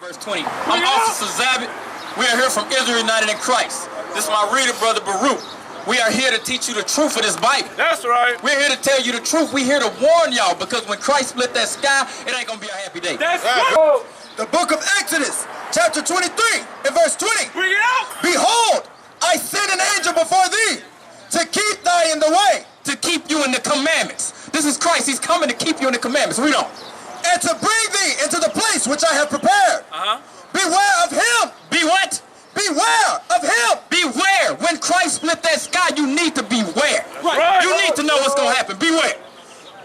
Verse 20. I'm Officer Zabit. We are here from Israel United in Christ. This is my reader, Brother Baruch. We are here to teach you the truth of this Bible. That's right. We're here to tell you the truth. We're here to warn y'all, because when Christ split that sky, it ain't going to be a happy day. That's right. The book of Exodus, chapter 23, and verse 20. Bring it out. Behold, I send an angel before thee to keep thy in the way. To keep you in the commandments. This is Christ. He's coming to keep you in the commandments. Read on. And to bring thee into the place which I have prepared. Beware of him. Be what? Beware of him. Beware. When Christ split that sky, you need to beware. Right. You need to know what's going to happen. Beware.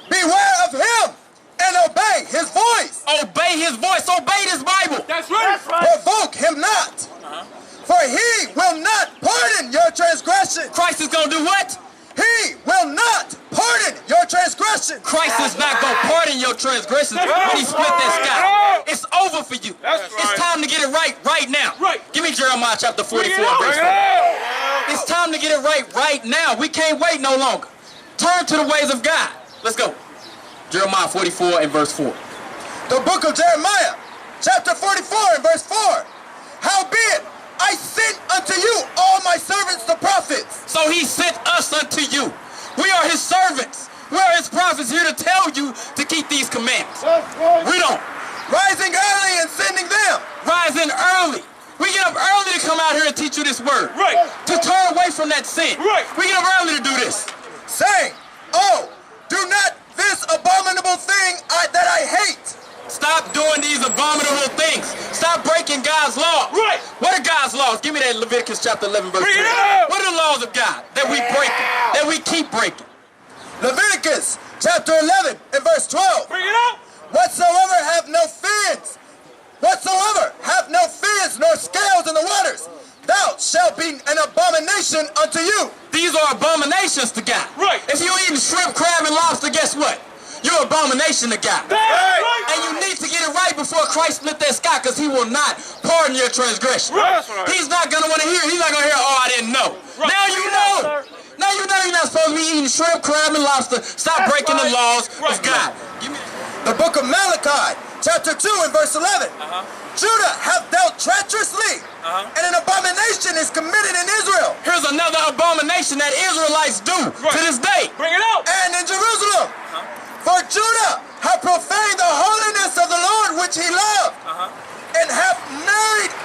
Beware of him and obey his voice. Obey his voice. Obey this Bible. That's right. Provoke him not. For he will not pardon your transgression. Christ is going to do what? He will not pardon your transgression. Christ is not going to pardon your transgressions when he split that sky. It's over for you. It's time to get it right now. Give me Jeremiah chapter 44 verse 4. It's time to get it right now. We can't wait no longer. Turn to the ways of God. Let's go. Jeremiah 44 and verse 4. The book of Jeremiah, chapter 44 and verse 4. Howbeit, I sent unto you all my servants the prophets. So he sent us unto you. We are his servants. We are his prophets here to tell you to keep these commandments. Read on. Rising early and sending them. Rising early. We get up early to come out here and teach you this word. To turn away from that sin. We get up early to do this. Saying, oh, do not this abominable thing that I hate. Stop doing these abominable things. Stop breaking God's law. What are God's laws? Give me that Leviticus chapter 11 verse 3. What are the laws of God that we break, that we keep breaking? Leviticus chapter 11 and verse 12. Whatsoever have no fins, nor scales in the waters, thou shalt be an abomination unto you. These are abominations to God. If you're eating shrimp, crab, and lobster, guess what? You're an abomination to God. And you need to get it right before Christ split that sky, because he will not pardon your transgression. He's not going to want to hear. He's not going to hear, oh, I didn't know. Now you know. Now you know you're not supposed to be eating shrimp, crab, and lobster. Stop breaking the laws of God. The book of Malachi, chapter 2 and verse 11. Judah hath dealt treacherously, and an abomination is committed in Israel. Here's another abomination that Israelites do to this day. And in Jerusalem. For Judah hath profaned the holiness of the Lord which he loved, and hath married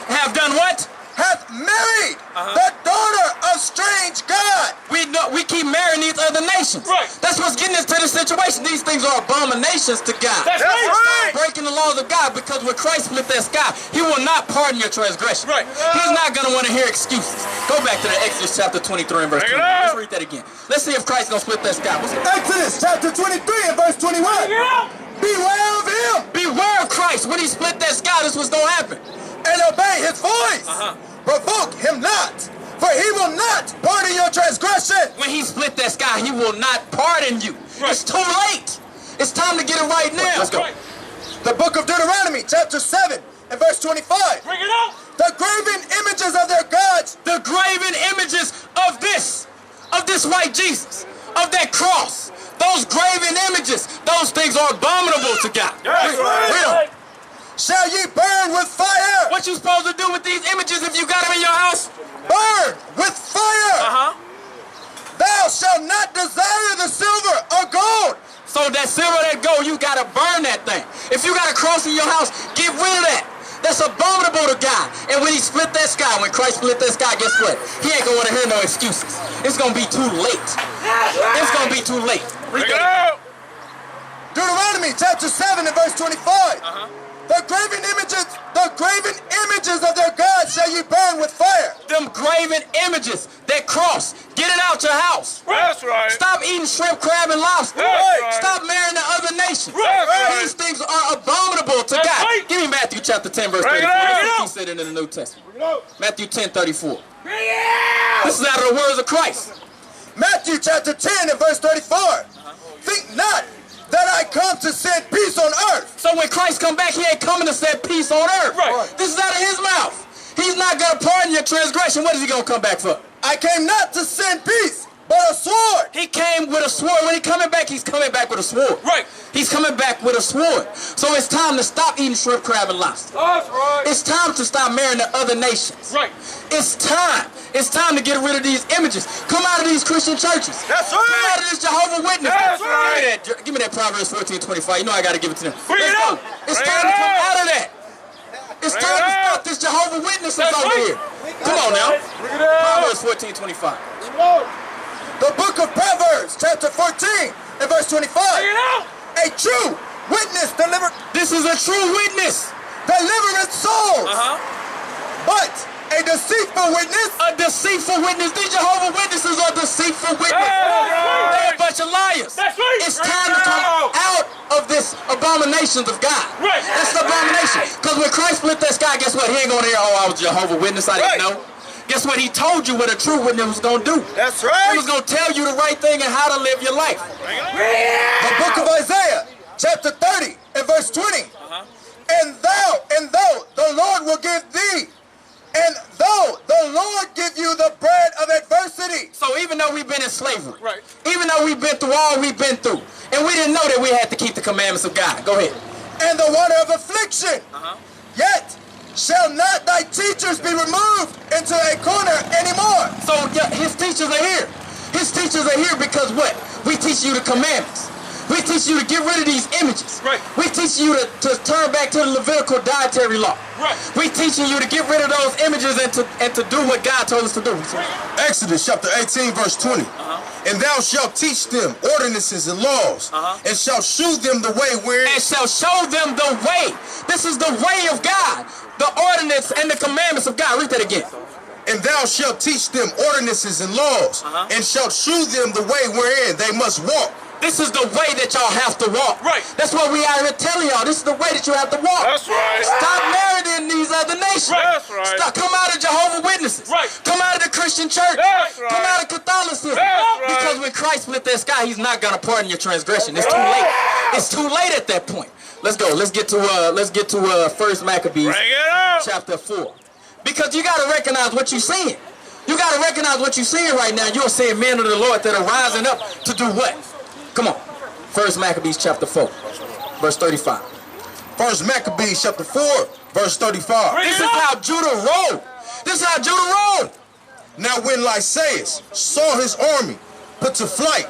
Have done what? Hath married the daughter of strange God. We keep marrying these other nations. That's what's getting us to this situation. These things are abominations to God. Stop breaking the laws of God, because when Christ split that sky, he will not pardon your transgression. He's not going to want to hear excuses. Go back to the Exodus chapter 23 and verse 20. Let's read that again. Let's see if Christ's going to split that sky. Exodus chapter 23 and verse 21. Beware of him. Beware of Christ. When he split that sky, this was going to happen. And obey his voice. Provoke him not, for he will not pardon your transgression. When he split that sky, he will not pardon you. It's too late. It's time to get it right now. Let's go. The book of Deuteronomy, chapter 7 and verse 25. The graven images of their gods. The graven images of this white Jesus, of that cross. Those graven images, those things are abominable to God. Real. Shall ye burn with fire? What you supposed to do with these images if you got them in your house? Burn with fire. Thou shalt not desire the silver or gold. So that silver, that gold, you got to burn that thing. If you got a cross in your house, get rid of that. That's abominable to God. And when he split that sky, when Christ split that sky, guess what? He ain't going to want to hear no excuses. It's going to be too late. It's going to be too late. Deuteronomy chapter 7 and verse 25. The graven images of their gods shall ye burn with fire. Them graven images, that cross, get it out your house. Stop eating shrimp, crab, and lobster. Stop marrying the other nations. These things are abominable to God. Give me Matthew chapter 10, verse 34. He said it in the New Testament. Matthew 10, 34. This is out of the words of Christ. Matthew chapter 10 and verse 34. Think not that I come to set peace on earth. So when Christ come back, he ain't coming to set peace on earth. This is out of his mouth. He's not going to pardon your transgression. What is he going to come back for? I came not to send peace, but a sword. He came with a sword. When he's coming back with a sword. Right. He's coming back with a sword. So it's time to stop eating shrimp, crab, and lobster. That's right. It's time to stop marrying the other nations. Right. It's time. It's time to get rid of these images. Come out of these Christian churches. That's right. Come out of this Jehovah's Witness. That's right. Give me that Proverbs 14:25. You know I got to give it to them. Bring it up. It's time to come out of that. It's time to stop this Jehovah's Witnesses over here. Come on now. Proverbs 14:25. The book of Proverbs, chapter 14, and verse 25. A true witness delivered. This is a true witness. Delivereth souls. But a deceitful witness. A deceitful witness. These Jehovah's Witnesses are deceitful witnesses. They're a bunch of liars. That's right. It's time to come out of this abominations of God. Right. That's the abomination. Because when Christ split that sky, guess what? He ain't going to hear, oh, I was a Jehovah's Witness. I didn't know. Guess what? He told you what a true witness was going to do. That's right. He was going to tell you the right thing and how to live your life. The book of Isaiah, chapter 30, and verse 20. And though the Lord will give thee, and though the Lord give you the bread of adversity. So even though we've been in slavery, right. Even though we've been through all we've been through, and we didn't know that we had to keep the commandments of God. Go ahead. And the water of affliction. Yet shall not thy teachers be removed into a corner anymore. So yeah, his teachers are here. His teachers are here because what? We teach you the commandments. We teach you to get rid of these images. Right. We teach you to turn back to the Levitical dietary law. Right. We teaching you to get rid of those images and to do what God told us to do. Exodus chapter 18 verse 20. And thou shalt teach them ordinances and laws, and shalt shew them the way wherein. And shall show them the way. This is the way of God. The ordinance and the commandments of God. Read that again. And thou shalt teach them ordinances and laws, and shalt shew them the way wherein they must walk. This is the way that y'all have to walk. Right. That's why we out here telling y'all this is the way that you have to walk. That's right. Stop marrying these other nations. Right. That's right. Stop. Come out of Jehovah's Witnesses. Right. Come out of the Christian church. That's right. Come out of Catholicism. That's right. Because when Christ split that sky, he's not gonna pardon your transgression. It's too late. It's too late at that point. Let's go. Let's get to 1 Maccabees chapter 4. Because you gotta recognize what you're seeing. You gotta recognize what you're seeing right now. You're seeing men of the Lord that are rising up to do what? Come on. 1 Maccabees chapter 4, verse 35. 1 Maccabees chapter 4, verse 35. This is how Judah rolled. This is how Judah rolled. Now when Lysaeus saw his army put to flight,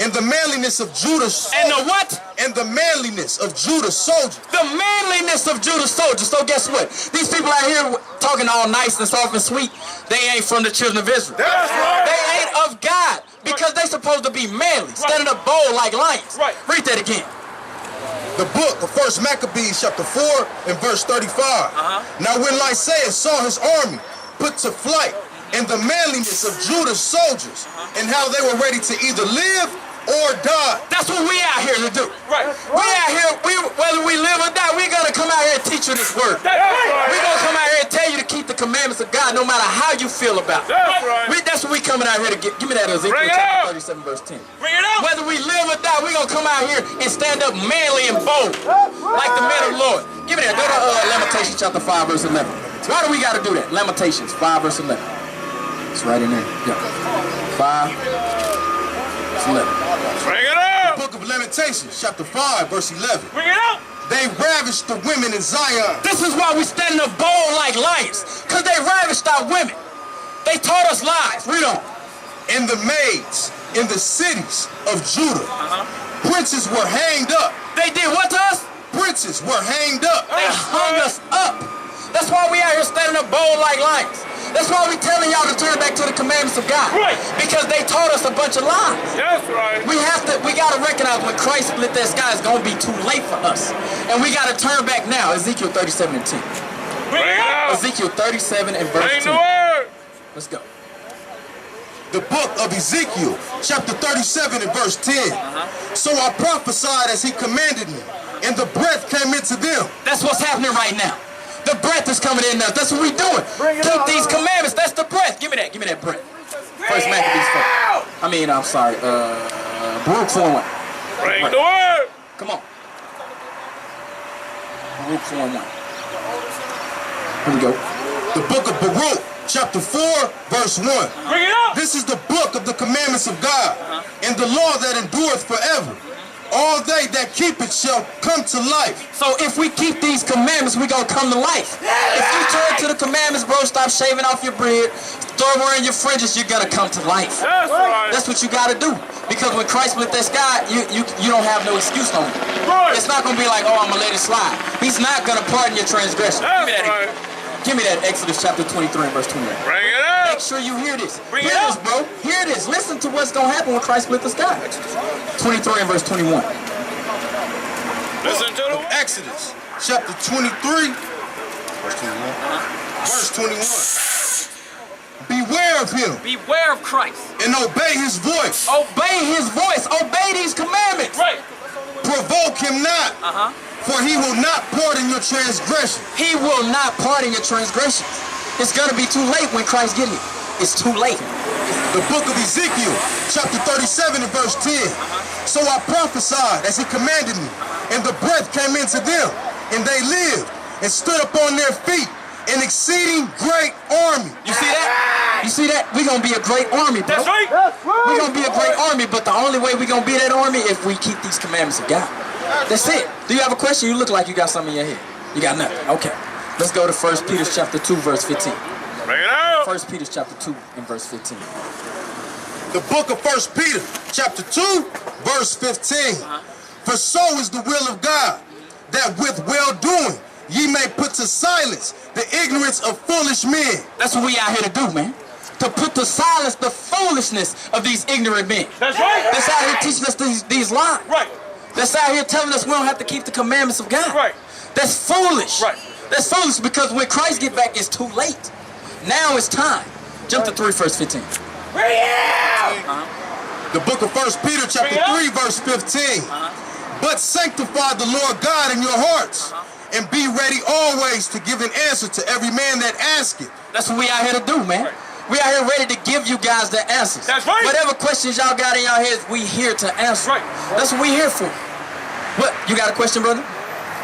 and the manliness of Judah's soldiers. And the what? And the manliness of Judah's soldiers. The manliness of Judah's soldiers. So guess what? These people out here talking all nice and soft and sweet, they ain't from the children of Israel. That's right. They ain't of God because they supposed to be manly, standing up bold like lions. Right. Read that again. The book of 1 Maccabees chapter 4 and verse 35. Now when Lysaeus saw his army put to flight, and the manliness of Judah's soldiers, and how they were ready to either live or die. That's what we out here to do. Right. We out here, whether we live or die, we're going to come out here and teach you this word. That's right. We're going to come out here and tell you to keep the commandments of God no matter how you feel about it. That's right. That's what we coming out here to get. Give me that Ezekiel chapter 37 verse 10. Bring it up. Whether we live or die, we're going to come out here and stand up manly and bold like the men of the Lord. Give me that. Go to Lamentations chapter 5 verse 11. Why do we got to do that? Lamentations 5 verse 11. It's right in there. Yeah. 5. It's 11. Bring it up. The book of Lamentations, chapter 5, verse 11. Bring it up. They ravished the women in Zion. This is why we stand up bold like lions. Because they ravished our women. They taught us lies. Read on. And the maids in the cities of Judah. Princes were hanged up. They did what to us? Princes were hanged up. They hung us up. That's why we out here standing up bold like lions. That's why we telling y'all to turn back to the commandments of God. Right. Because they taught us a bunch of lies. That's right. We gotta recognize when Christ split that sky, it's gonna be too late for us. And we gotta turn back now. Ezekiel 37 and 10. Bring it up. Ezekiel 37 and verse 10. Let's go. The book of Ezekiel, chapter 37 and verse 10. So I prophesied as he commanded me, and the breath came into them. That's what's happening right now. The breath is coming in now. That's what we're doing. Keep these commandments. That's the breath. Give me that. Give me that breath. 1 Maccabees 4. I'm sorry. Baruch 4:1. Bring the word. Come on. Baruch 4:1. Here we go. The book of Baruch, chapter 4, verse 1. Bring it up. This is the book of the commandments of God, and the law that endureth forever. All they that keep it shall come to life. So if we keep these commandments, we gonna come to life. If you turn to the commandments, bro, stop shaving off your beard, start wearing your fringes, you're gonna come to life. That's right. That's what you gotta do. Because when Christ split that sky, you don't have no excuse no more. Right. It's not gonna be like, oh, I'm gonna let it slide. He's not gonna pardon your transgression. That's right. Give me that Exodus chapter 23 and verse 28. Bring it up. Make sure you hear this. Bring it Hear this, up. bro. Hear this. Listen to what's gonna happen when Christ split the sky. 23 and verse 21. Listen to the Exodus chapter 23, verse 21. Verse 21. Beware of him Beware of Christ. and obey his voice. Obey his voice. Obey these commandments. right. Provoke him not, for he will not pardon your transgression. He will not pardon your transgressions. It's gonna be too late when Christ get here. It's too late. The book of Ezekiel, chapter 37 and verse 10. So I prophesied as he commanded me, and the breath came into them, and they lived and stood upon their feet, an exceeding great army. You see that? You see that? We're gonna be a great army, bro. That's right. We're gonna be a great army, but the only way we're gonna be that army if we keep these commandments of God. That's it. Do you have a question? You look like you got something in your head. You got nothing. Okay. Let's go to 1 Peter chapter 2, verse 15. Bring it up. 1 Peter chapter 2 and verse 15. The book of 1 Peter, chapter 2, verse 15. For so is the will of God, that with well-doing ye may put to silence the ignorance of foolish men. That's what we out here to do, man. To put to silence the foolishness of these ignorant men. That's right. That's out here teaching us these lies. Right. That's out here telling us we don't have to keep the commandments of God. Right. That's foolish. Right. That's foolish because when Christ get back, it's too late. Now it's time. Jump to 3 verse 15. Bring it up. The book of 1 Peter, chapter 3, verse 15. But sanctify the Lord God in your hearts, and be ready always to give an answer to every man that asketh. That's what we out here to do, man. We out here ready to give you guys the answers. That's right. Whatever questions y'all got in your heads, we here to answer. Right. That's what we here for. What? You got a question, brother?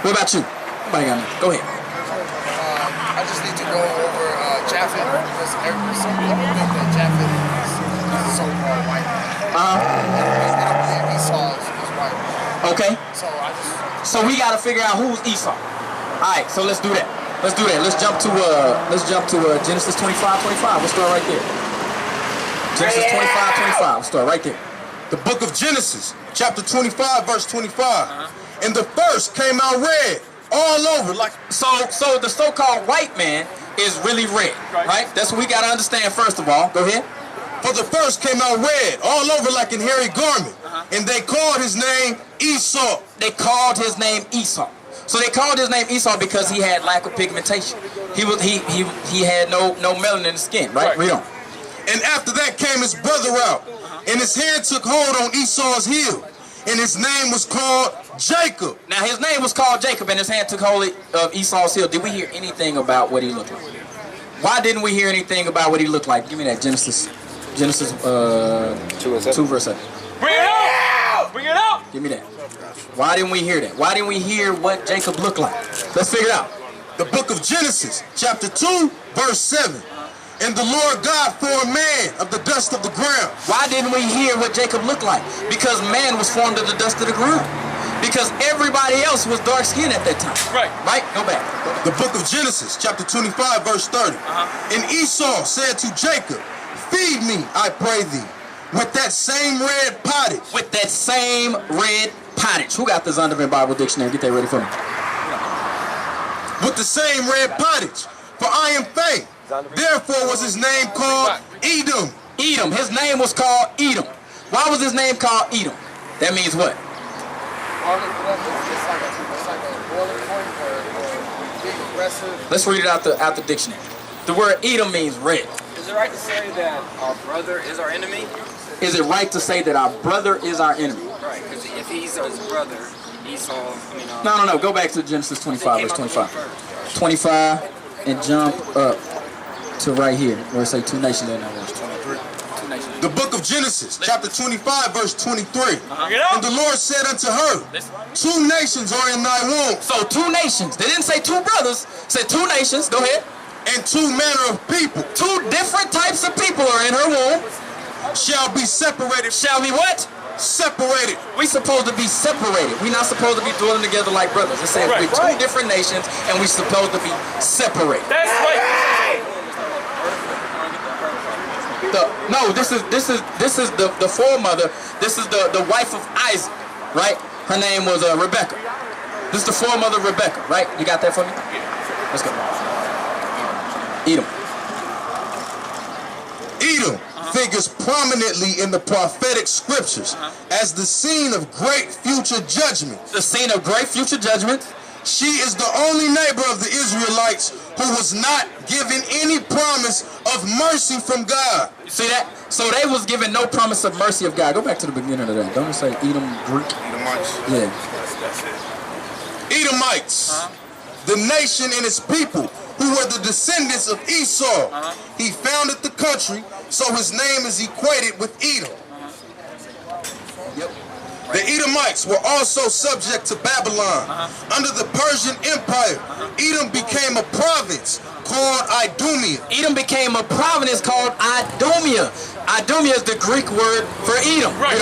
What about you? Nobody got nothing. Go ahead. I just need to go over Japhet, because some people think that Japhet is a so-called white man. They don't believe Esau is white. Okay. So I just... So we got to figure out who's Esau. All right. So let's do that. Let's do that. Let's jump to Genesis 25:25. We'll start right there. Genesis 25:25. We'll start right there. The book of Genesis, chapter 25, verse 25. And the first came out red all over like... So the so-called white man is really red, right? That's what we got to understand first of all. Go ahead. For the first came out red all over like an hairy garment. And they called his name Esau. They called his name Esau. So they called his name Esau because he had lack of pigmentation. He had no melanin in the skin, right? Read on. And after that came his brother out, and his hand took hold on Esau's heel, and his name was called Jacob. Now his name was called Jacob, and his hand took hold of Esau's heel. Did we hear anything about what he looked like? Why didn't we hear anything about what he looked like? Give me that Genesis 2 verse 7. Bring it up. Bring it up. Give me that. Why didn't we hear that? Why didn't we hear what Jacob looked like? Let's figure it out. The book of Genesis, chapter 2, verse 7. And the Lord God formed man of the dust of the ground. Why didn't we hear what Jacob looked like? Because man was formed of the dust of the ground. Because everybody else was dark skinned at that time. Right. Right? Go back. The book of Genesis, chapter 25, verse 30. And Esau said to Jacob, feed me, I pray thee, with that same red pottage. With that same red pottage. Who got the Zondervan Bible Dictionary? Get that ready for me. With the same red pottage. For I am faint. Therefore was his name called Edom. Edom. His name was called Edom. Why was his name called Edom? That means what? It's like a boiling point or being aggressive. Let's read it out the dictionary. The word Edom means red. Is it right to say that our brother is our enemy? Is it right to say that our brother is our enemy? Right, because if he's his brother, Esau, No. Go back to Genesis 25, verse 25. 25 and jump up to right here where it say two nations in that verse. 23. Two nations. The book of Genesis, chapter 25, verse 23. Get up. And the Lord said unto her, two nations are in thy womb. So two nations. They didn't say two brothers. Said two nations. Go ahead. and two manner of people. Two different types of people are in her womb. Shall be separated. Shall be what? Separated. We supposed to be separated. We're not supposed to be dwelling together like brothers. It says we're two different nations and we're supposed to be separated. That's right. This is the foremother. This is the wife of Isaac, right? Her name was Rebecca. This is the foremother Rebecca, right? You got that for me? Let's go. Edom. Edom figures prominently in the prophetic scriptures as the scene of great future judgment. The scene of great future judgment. She is the only neighbor of the Israelites who was not given any promise of mercy from God. You see that? So they was given no promise of mercy of God. Go back to the beginning of that. Don't it say Edom, Greek? Edomites. Yeah. Edomites, the nation and its people, who were the descendants of Esau. He founded the country, so his name is equated with Edom. Yep. The Edomites were also subject to Babylon. Under the Persian Empire, Edom became a province called Idumea. Edom became a province called Idumea. Idumea is the Greek word for Edom. Right.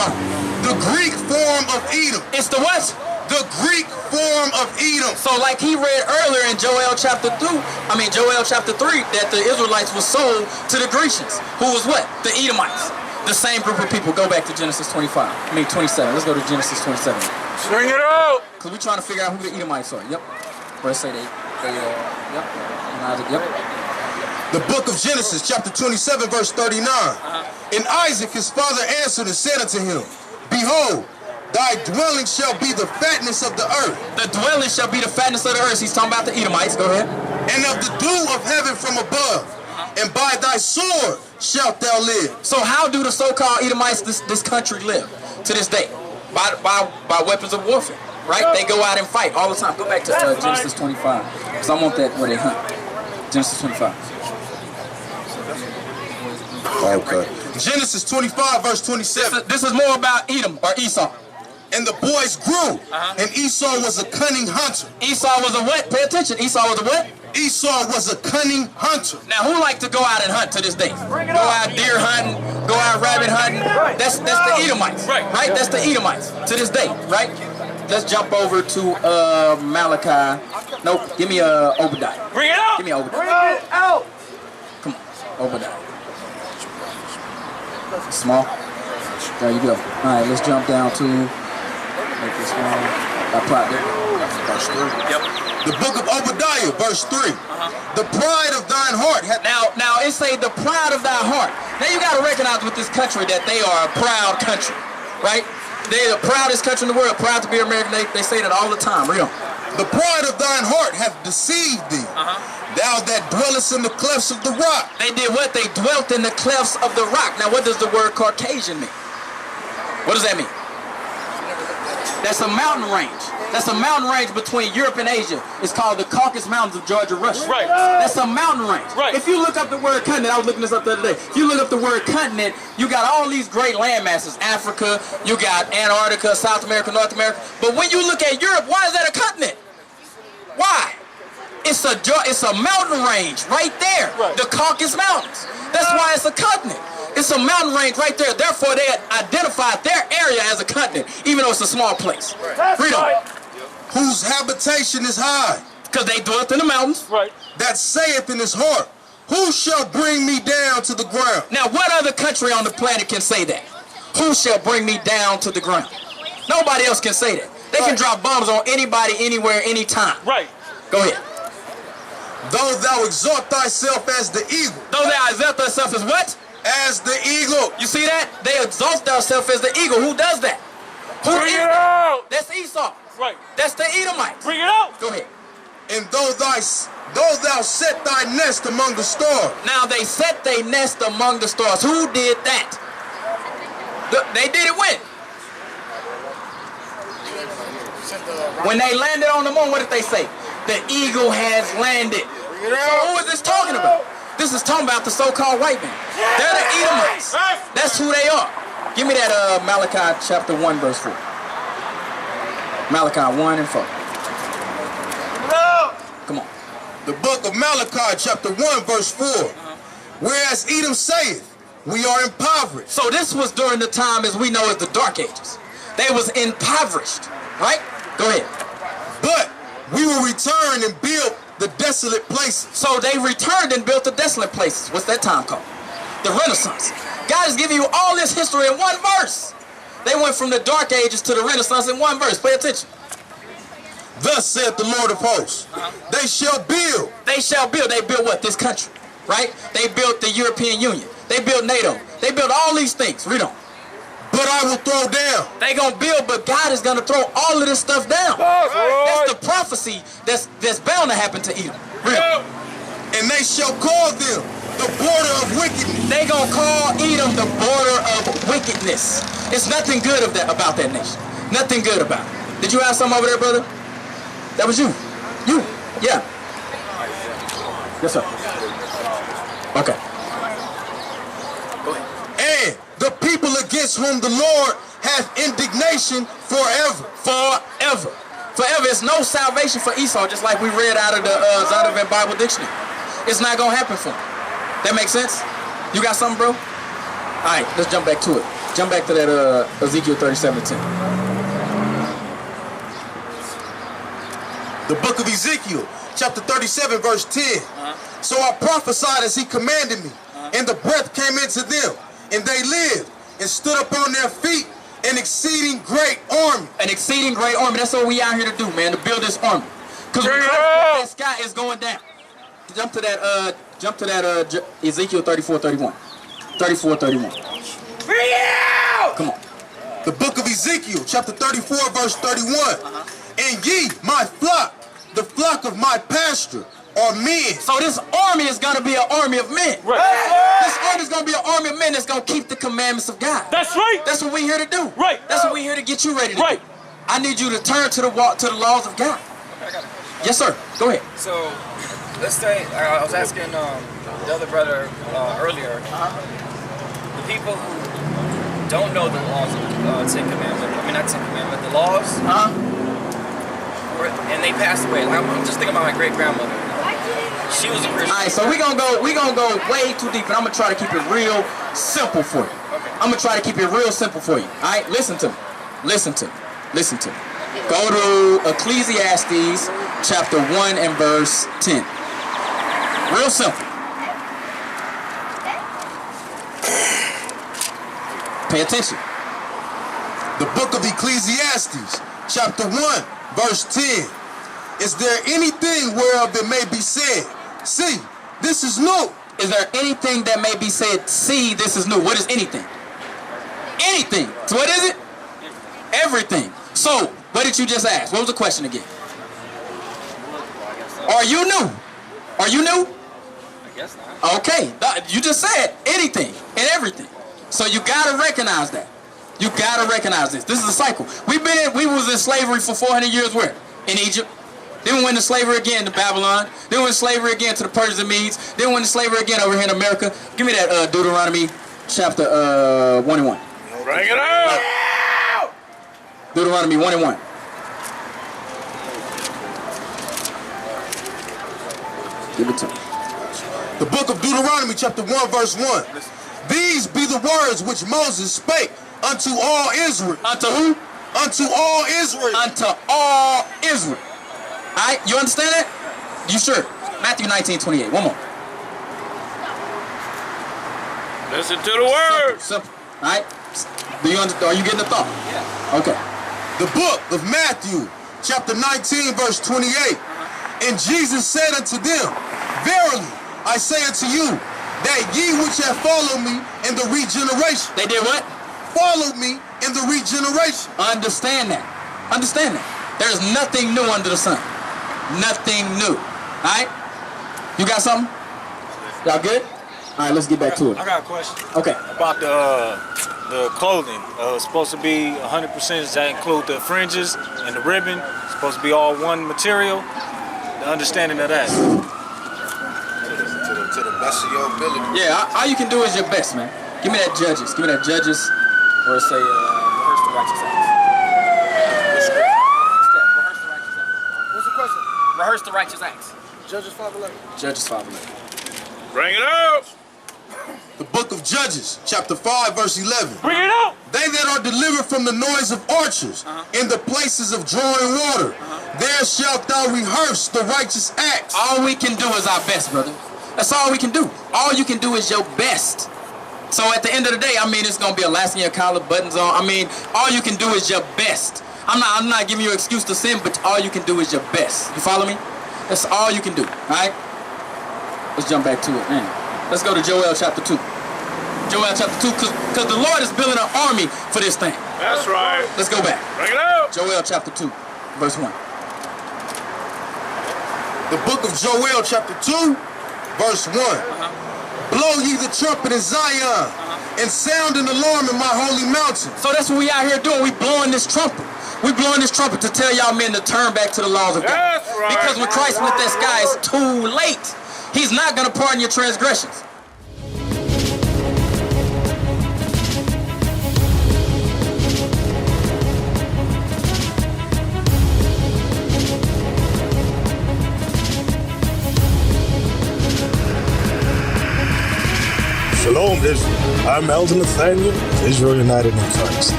The Greek form of Edom. It's the what? The Greek form of Edom. So like he read earlier in Joel chapter 3, that the Israelites were sold to the Grecians, who was what? The Edomites. The same group of people. Go back to Genesis 27. Let's go to Genesis 27. Bring it out. Because we're trying to figure out who the Edomites are. Yep. Let's say yep. Yep. The book of Genesis, chapter 27, verse 39. And Isaac, his father, answered and said unto him, Behold, thy dwelling shall be the fatness of the earth. The dwelling shall be the fatness of the earth. He's talking about the Edomites. Go ahead. And of the dew of heaven from above. And by thy sword shalt thou live. So how do the so-called Edomites, this country, live to this day? By weapons of warfare, right? They go out and fight all the time. Go back to Genesis 25, because I want that where they hunt. Genesis 25. Okay. Genesis 25, verse 27. This is more about Edom or Esau. And the boys grew, and Esau was a cunning hunter. Esau was a what? Pay attention. Esau was a what? Esau was a cunning hunter. Now, who like to go out and hunt to this day? Go out deer hunting, go out rabbit hunting. That's the Edomites, right? That's the Edomites to this day, right? Let's jump over to Malachi. Nope, give me Obadiah. Bring it out. Give me Obadiah. Bring it out. Come on, Obadiah. Small. There you go. All right, let's jump down to make this small. That plot there. Verse 3. Yep. The book of Obadiah, verse 3. The pride of thine heart hath... Now it say the pride of thy heart. Now you got to recognize with this country that they are a proud country, right? They're the proudest country in the world, proud to be American. They say that all the time. Read on. The pride of thine heart hath deceived thee. Thou that dwellest in the clefts of the rock. They did what? They dwelt in the clefts of the rock. Now what does the word Caucasian mean? What does that mean? That's a mountain range. That's a mountain range between Europe and Asia. It's called the Caucasus Mountains of Georgia, Russia. Right. That's a mountain range. Right. If you look up the word continent, I was looking this up the other day. If you look up the word continent, you got all these great land masses. Africa, you got Antarctica, South America, North America. But when you look at Europe, why is that a continent? Why? It's a mountain range right there. Right. The Caucasus Mountains. That's why it's a continent. It's a mountain range right there. Therefore, they identified their area as a continent, even though it's a small place. That's Read on. right. Whose habitation is high. Because they dwelt in the mountains. Right. That saith in his heart, who shall bring me down to the ground? Now, what other country on the planet can say that? Who shall bring me down to the ground? Nobody else can say that. They can drop bombs on anybody, anywhere, anytime. Right. Go ahead. Though thou exalt thyself as the eagle. Though thou exalt thyself as what? As the eagle. You see that? They exalt themselves as the eagle. Who does that? Who Bring is it that? out. That's Esau. Right. That's the Edomites. Bring it out. Go ahead. And though thou set thy nest among the stars. Now they set their nest among the stars. Who did that? They did it when? When they landed on the moon, what did they say? The eagle has landed. So who is this talking about? This is talking about the so-called white man. They're the Edomites. That's who they are. Give me that Malachi chapter 1 verse 4. Malachi 1 and 4. Come on. The book of Malachi, chapter 1, verse 4. Whereas Edom saith, we are impoverished. So this was during the time as we know as the Dark Ages. They was impoverished, right? Go ahead. But we will return and build the desolate places. So they returned and built the desolate places. What's that time called? The Renaissance. God is giving you all this history in one verse. They went from the Dark Ages to the Renaissance in one verse. Pay attention. Thus saith the Lord of hosts, they shall build. They shall build. They built what? This country, right? They built the European Union. They built NATO. They built all these things. Read on. But I will throw down. They gonna build, but God is gonna throw all of this stuff down. That's the prophecy that's bound to happen to Edom. Read on. And they shall call them the border of wickedness. They gonna call Edom the border of wickedness. It's nothing good about that nation. Nothing good about it. Did you have some over there, brother? That was you. You. Yeah. Yes, sir. Okay. Go ahead. And the people against whom the Lord hath indignation forever. Forever. Forever. It's no salvation for Esau, just like we read out of the Zondervan Bible Dictionary. It's not gonna happen for him. That makes sense? You got something, bro? All right, let's jump back to it. Jump back to that Ezekiel 37:10. The book of Ezekiel, chapter 37, verse 10. So I prophesied as he commanded me, and the breath came into them, and they lived, and stood up on their feet, an exceeding great army. An exceeding great army. That's what we out here to do, man, to build this army. Because the sky is going down. Jump to that Ezekiel 34:31. 34:31. Come on. The book of Ezekiel, chapter 34, verse 31. And ye, my flock, the flock of my pasture, are men. So this army is going to be an army of men. Right. This army is going to be an army of men that's going to keep the commandments of God. That's right. That's what we're here to do. Right. That's what we're here to get you ready to Right. do. I need you to turn to the laws of God. Yes, sir. Go ahead. So, let's say, I was asking the other brother earlier, the people who don't know the laws of Ten Commandments, I mean not Ten Commandments, the laws, and they passed away. I'm just thinking about my great grandmother. She was a Christian. All right, so we're gonna go way too deep, and I'm gonna try to keep it real simple for you. Okay. I'm gonna try to keep it real simple for you. All right, listen to me. Listen to me. Listen to me. Go to Ecclesiastes chapter 1 and verse 10. Real simple. Pay attention. The book of Ecclesiastes, chapter 1, verse 10. Is there anything whereof it may be said, see, this is new? Is there anything that may be said, see, this is new? What is anything? Anything. So what is it? Everything. So, what did you just ask? What was the question again? Are you new? Are you new? I guess not. Okay, you just said anything and everything. So you gotta recognize that. You gotta recognize this. This is a cycle. We was in slavery for 400 years where? In Egypt. Then we went into slavery again to Babylon. Then we went into slavery again to the Persians and Medes. Then we went into slavery again over here in America. Give me that Deuteronomy chapter 1 and 1. Bring it out! Deuteronomy 1 and 1. Give it to me. The book of Deuteronomy, chapter 1, verse 1. These be the words which Moses spake unto all Israel. Unto who? Unto all Israel. Unto all Israel. Alright, you understand that? You sure? Matthew 19:28. One more. Listen to the word. Simple. Alright? Are you getting the thought? Yeah. Okay. The book of Matthew, chapter 19, verse 28. And Jesus said unto them, verily, I say unto you, that ye which have followed me in the regeneration. They did what? Followed me in the regeneration. Understand that. Understand that. There's nothing new under the sun. Nothing new. Alright? You got something? Y'all good? Alright, let's get back to it. I got a question Okay. about the clothing. It's supposed to be 100%. Does that include the fringes and the ribbon? It's supposed to be all one material. The understanding of that. To the best of your ability. Yeah, all you can do is your best, man. Give me that Judges. Give me that Judges. Or say, rehearse the righteous acts. What's the righteous acts? What's the question? Rehearse the righteous acts. Judges 5:11. Judges 5:11. Bring it out. The book of Judges, chapter 5, verse 11. Bring it out. They that are delivered from the noise of archers in the places of drawing water, there shalt thou rehearse the righteous acts. All we can do is our best, brother. That's all we can do. All you can do is your best. So at the end of the day, I mean, it's gonna be a last in your collar, buttons on. I mean, all you can do is your best. I'm not giving you an excuse to sin, but all you can do is your best. You follow me? That's all you can do. All right? Let's jump back to it, man. Let's go to Joel chapter 2. Joel chapter 2, because the Lord is building an army for this thing. That's right. Let's go back. Bring it out. Joel chapter 2, verse 1. The book of Joel, chapter 2, verse 1. Blow ye the trumpet in Zion, and sound an alarm in my holy mountain. So that's what we out here doing. We blowing this trumpet. We blowing this trumpet to tell y'all men to turn back to the laws of God. That's right. Because when Christ split that sky, it's too late. He's not going to pardon your transgressions. Shalom, Israel. I'm Elder Nathaniel of Israel United in Christ.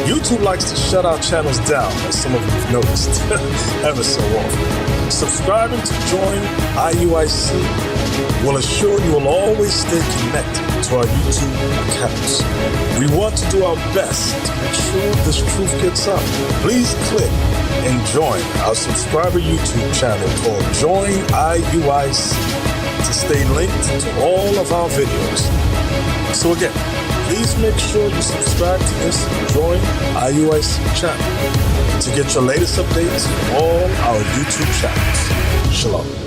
YouTube likes to shut our channels down, as some of you have noticed, ever so often. Subscribing to join IUIC will assure you will always stay connected to our YouTube accounts. We want to do our best to make sure this truth gets out. Please click and join our subscriber YouTube channel called Join IUIC to stay linked to all of our videos. So again, please make sure you subscribe to this Join IUIC channel to get your latest updates from all our YouTube channels. Shalom.